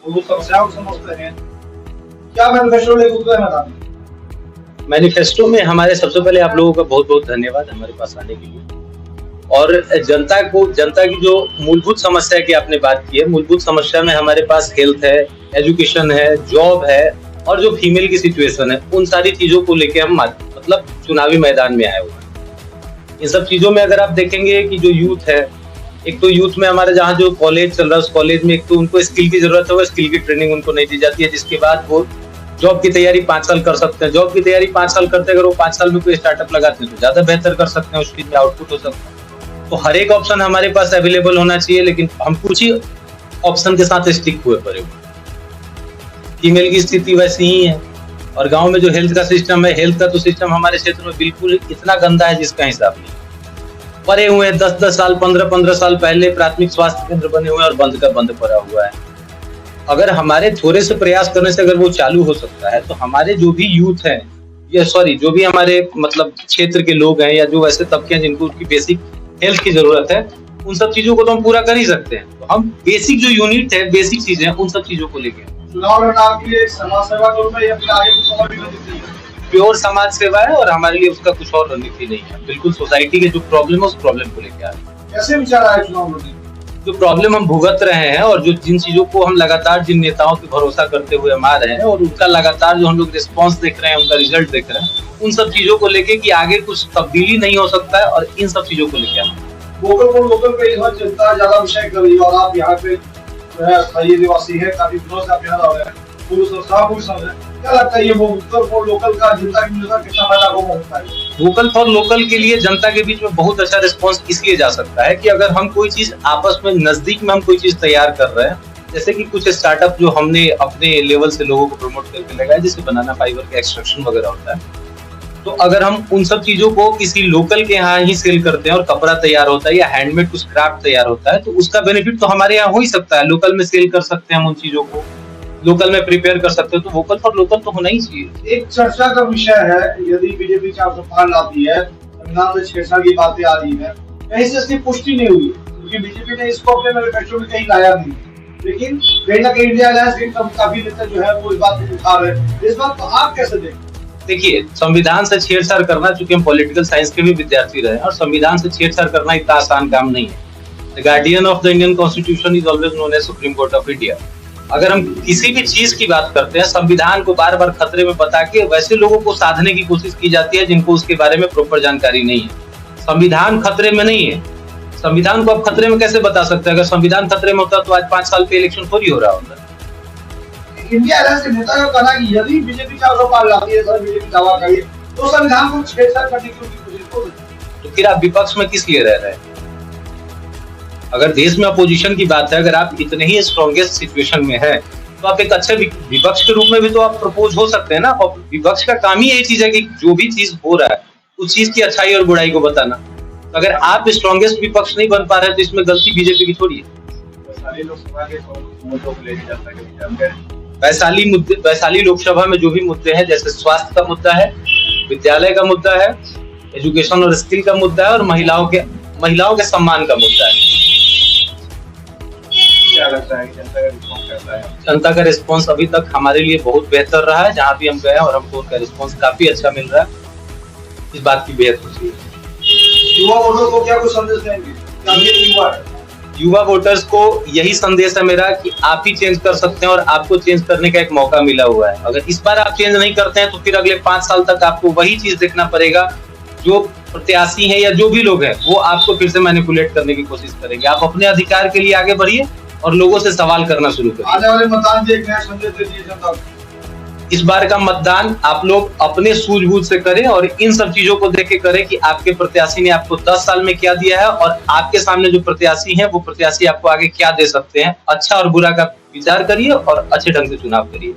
मूलभूत समस्याओं को समझते हैं। क्या मैनिफेस्टो लेकर उतरे मैदान में? मैनिफेस्टो में हमारे सबसे पहले आप लोगों का बहुत बहुत धन्यवाद हमारे पास आने के लिए। और जनता की जो मूलभूत समस्या की आपने बात की है, मूलभूत समस्या में हमारे पास हेल्थ है, एजुकेशन है, जॉब है और जो फीमेल की सिचुएशन है, उन सारी चीजों को लेके हम मतलब चुनावी मैदान में आए हुए हैं। इन सब चीजों में अगर आप देखेंगे कि जो यूथ है, एक तो यूथ में हमारे जहाँ जो कॉलेज चल रहा है उस कॉलेज में एक तो उनको स्किल की जरूरत है, वो स्किल की ट्रेनिंग उनको नहीं दी जाती है, जिसके बाद वो जॉब की तैयारी 5 साल कर सकते हैं। जॉब की तैयारी 5 साल करते हैं, अगर वो 5 साल में कोई स्टार्टअप लगाते हैं तो ज्यादा बेहतर कर सकते हैं, उसकी आउटपुट हो सकता है। तो हर एक ऑप्शन हमारे पास अवेलेबल होना चाहिए, लेकिन हम कुछ ही ऑप्शन के साथ स्टिक हुए पड़े हुए। फीमेल की स्थिति वैसी ही है और गांव में जो हेल्थ का सिस्टम है, हेल्थ का तो सिस्टम हमारे क्षेत्र में बिल्कुल इतना गंदा है जिसका हिसाब नहीं। पड़े हुए 10-10 साल 15-15 साल पहले प्राथमिक स्वास्थ्य केंद्र बने हुए हैं और बंद का बंद पड़ा हुआ है। अगर हमारे थोड़े से प्रयास करने से अगर वो चालू हो सकता है तो हमारे जो भी यूथ है या जो भी हमारे मतलब क्षेत्र के लोग हैं या जो वैसे तबके हैं जिनको उनकी बेसिक हेल्थ की जरूरत है, उन सब चीजों को तो हम पूरा कर ही सकते हैं। तो हम बेसिक जो यूनिट है, बेसिक चीजें हैं, उन सब चीजों को लेके चुनाव लड़ना आपके लिए समाज सेवा के रूप में या फिर आगे कुछ और भी रणनीति है? प्योर समाज सेवा है और हमारे लिए उसका कुछ और रणनीति नहीं है। बिल्कुल सोसाइटी के जो प्रॉब्लम है उस प्रॉब्लम को लेके आ रहे हैं। कैसे विचार आए चुनाव लड़ने? जो प्रॉब्लम हम भुगत रहे हैं और जो जिन चीजों को हम लगातार जिन नेताओं पे भरोसा करते हुए हम आ रहे हैं और उनका लगातार जो हम लोग रिस्पॉन्स देख रहे हैं, उनका रिजल्ट देख रहे हैं, उन सब चीजों को लेके कि आगे कुछ तब्दीली नहीं हो सकता है और इन सब चीजों को लेके हम वोकल फॉर लोकल पे इस बार जनता ज्यादा विषय कर रही है और आप यहाँ पे स्थायी निवासी है, काफी दिनों से आप यहाँ रह रहे हैं, पूरी समझ है। क्या लगता है ये वोकल फॉर लोकल का जनता की कितना फायदा होता है? वोकल फॉर लोकल के लिए जनता के बीच में बहुत अच्छा रिस्पॉन्स इसलिए जा सकता है कि अगर हम कोई चीज आपस में नजदीक में हम कोई चीज तैयार कर रहे हैं, जैसे कि कुछ स्टार्टअप जो हमने अपने लेवल से लोगों को प्रमोट करके लगाया, जैसे बनाना फाइबर का एक्सट्रैक्शन वगैरह होता है, तो अगर हम उन सब चीजों को किसी लोकल के यहाँ ही सेल करते हैं और कपड़ा तैयार होता है या हैंडमेड कुछ क्राफ्ट तैयार होता है, तो उसका बेनिफिट तो हमारे यहाँ हो ही सकता है। लोकल में सेल कर सकते हैं हम उन चीजों को, लोकल में प्रिपेयर कर सकते हैं, तो वोकल फॉर लोकल तो होना ही चाहिए। एक चर्चा का विषय है, यदि बीजेपी 400 पार लाती है, संविधान से छेड़छाड़ की बातें आ रही है, कहीं से इसकी पुष्टि नहीं हुई क्योंकि बीजेपी ने इसको अपने मैनिफेस्टो में कहीं लाया नहीं, लेकिन कहीं ना कहीं इंडिया अलायंस के काफी नेता जो है वो इस बात को उठा रहे हैं। इस बात को आप कैसे देखते हैं? देखिए, संविधान से छेड़छाड़ करना, चूंकि हम पॉलिटिकल साइंस के भी विद्यार्थी रहे और संविधान से छेड़छाड़ करना इतना आसान काम नहीं है। The guardian of the Indian constitution is always known as supreme court of India. अगर हम किसी भी चीज की बात करते हैं, संविधान को बार बार खतरे में बता के वैसे लोगों को साधने की कोशिश की जाती है जिनको उसके बारे में प्रॉपर जानकारी नहीं है। संविधान खतरे में नहीं है। संविधान को आप खतरे में कैसे बता सकते हैं? अगर संविधान खतरे में होता तो आज 5 साल पे इलेक्शन थोड़ी हो रहा होता। इंडिया अलायंस के नेता का कहना है कि यदि बीजेपी 400 पार लाती है, सर बीजेपी दावा करिए, तो संविधान को छेड़छाड़ करने की कोशिश हो। तो फिर आप विपक्ष में किस लिए रह रहे हैं? अगर देश में अपोजिशन की बात है, अगर आप इतने ही स्ट्रॉन्गेस्ट सिचुएशन में है, तो आप एक अच्छे विपक्ष के रूप में भी तो आप प्रपोज हो सकते हैं ना। विपक्ष का काम ही यही चीज है कि जो भी चीज हो रहा है उस चीज की अच्छाई और बुराई को बताना। तो अगर आप स्ट्रॉन्गेस्ट विपक्ष नहीं बन पा रहे तो इसमें गलती बीजेपी की थोड़ी है। वैशाली लोकसभा में जो भी मुद्दे हैं, जैसे स्वास्थ्य का मुद्दा है, विद्यालय का मुद्दा है, एजुकेशन और स्किल का मुद्दा है और महिलाओं के सम्मान का मुद्दा है। क्या लगता है जनता का रिस्पॉन्स कैसा है? जनता का रिस्पॉन्स अभी तक हमारे लिए बहुत बेहतर रहा है। जहाँ भी हम गए और हमको उनका रिस्पॉन्स काफी अच्छा मिल रहा है, इस बात की बेहद खुशी है। युवा वोटरों को क्या कुछ संदेश देंगे? युवा वोटर्स को यही संदेश है मेरा कि आप ही चेंज कर सकते हैं और आपको चेंज करने का एक मौका मिला हुआ है। अगर इस बार आप चेंज नहीं करते हैं तो फिर अगले 5 साल तक आपको वही चीज देखना पड़ेगा। जो प्रत्याशी हैं या जो भी लोग हैं वो आपको फिर से मैनिपुलेट करने की कोशिश करेंगे। आप अपने अधिकार के लिए आगे बढ़िए और लोगों से सवाल करना शुरू करें। आने वाले मतदान से एक नया संदेश दीजिए जनता को। इस बार का मतदान आप लोग अपने सूझबूझ से करें और इन सब चीजों को देख के करें कि आपके प्रत्याशी ने आपको 10 साल में क्या दिया है और आपके सामने जो प्रत्याशी हैं वो प्रत्याशी आपको आगे क्या दे सकते हैं। अच्छा और बुरा का विचार करिए और अच्छे ढंग से चुनाव करिए।